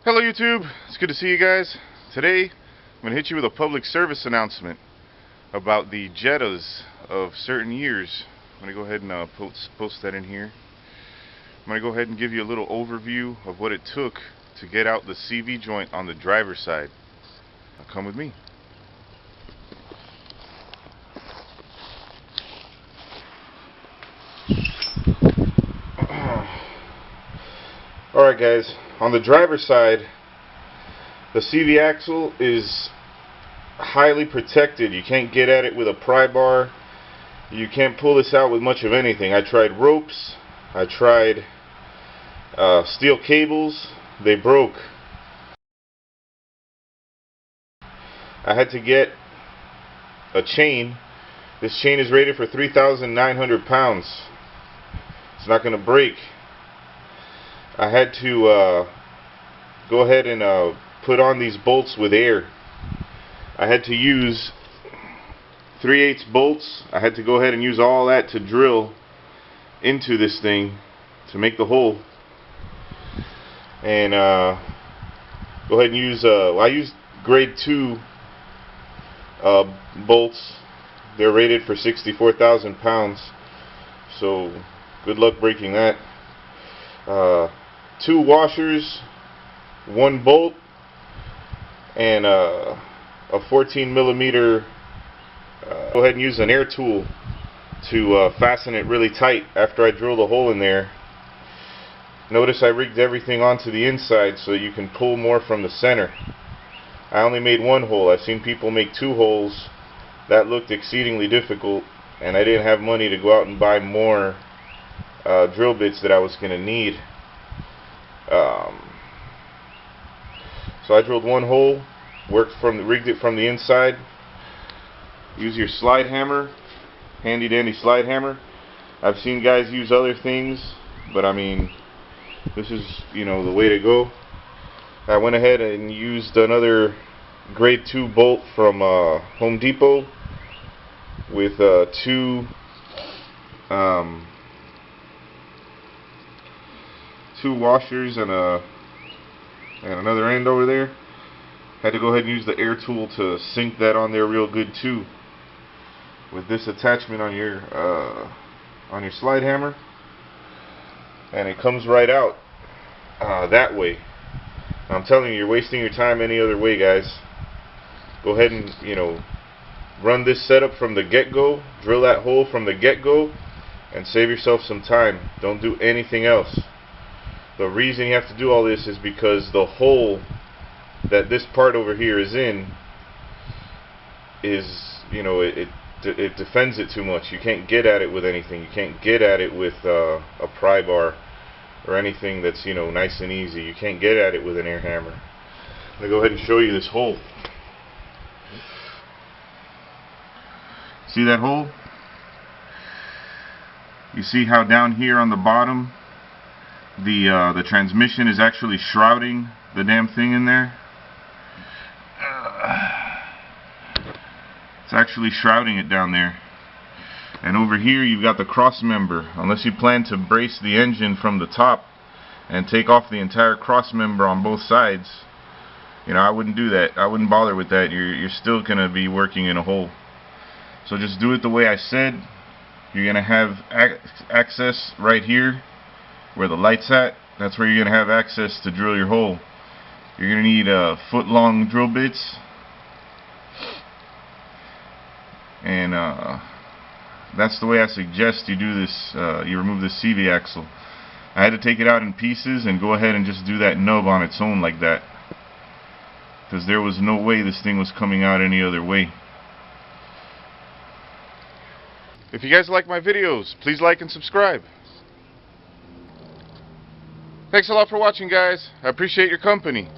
Hello YouTube, it's good to see you guys. Today I'm going to hit you with a public service announcement about the Jettas of certain years. I'm going to go ahead and post that in here. I'm going to go ahead and give you a little overview of what it took to get out the CV joint on the driver's side. Now come with me. Alright guys, on the driver's side, the CV axle is highly protected. You can't get at it with a pry bar. You can't pull this out with much of anything. I tried ropes, I tried steel cables, they broke. I had to get a chain. This chain is rated for 3,900 pounds. It's not going to break. I had to go ahead and put on these bolts with air. I had to use 3/8 bolts. I had to go ahead and use all that to drill into this thing to make the hole. And go ahead and use, I used grade 2 bolts. They're rated for 64,000 pounds. So good luck breaking that. 2 washers, 1 bolt, and a 14 millimeter. Go ahead and use an air tool to fasten it really tight after I drill the hole in there. Notice I rigged everything onto the inside so you can pull more from the center. I only made 1 hole. I've seen people make 2 holes. That looked exceedingly difficult, and I didn't have money to go out and buy more drill bits that I was going to need. So I drilled 1 hole, rigged it from the inside. Use your slide hammer, handy dandy slide hammer. I've seen guys use other things, but I mean, this is, the way to go. I went ahead and used another grade 2 bolt from Home Depot with 2 washers and another end over there. Had to go ahead and use the air tool to sink that on there real good too, with this attachment on your slide hammer, and it comes right out that way. I'm telling you, you're wasting your time any other way, guys. Go ahead and run this setup from the get-go, drill that hole from the get-go, and save yourself some time. Don't do anything else. The reason you have to do all this is because the hole that this part over here is in is, it defends it too much. You can't get at it with anything. You can't get at it with a pry bar or anything that's, nice and easy. You can't get at it with an air hammer. I'm going to go ahead and show you this hole. See that hole? You see how down here on the bottom the transmission is actually shrouding the damn thing in there? It's actually shrouding it down there. And over here you've got the cross member. Unless you plan to brace the engine from the top and take off the entire cross member on both sides, I wouldn't do that. I wouldn't bother with that. You're still going to be working in a hole. So just do it the way I said. You're going to have access right here where the light's at. That's where you're going to have access to drill your hole. You're going to need 1-foot-long drill bits, and that's the way I suggest you do this. You remove the CV axle. I had to take it out in pieces and go ahead and just do that nub on its own like that, because there was no way this thing was coming out any other way. If you guys like my videos, please like and subscribe. Thanks a lot for watching, guys. I appreciate your company.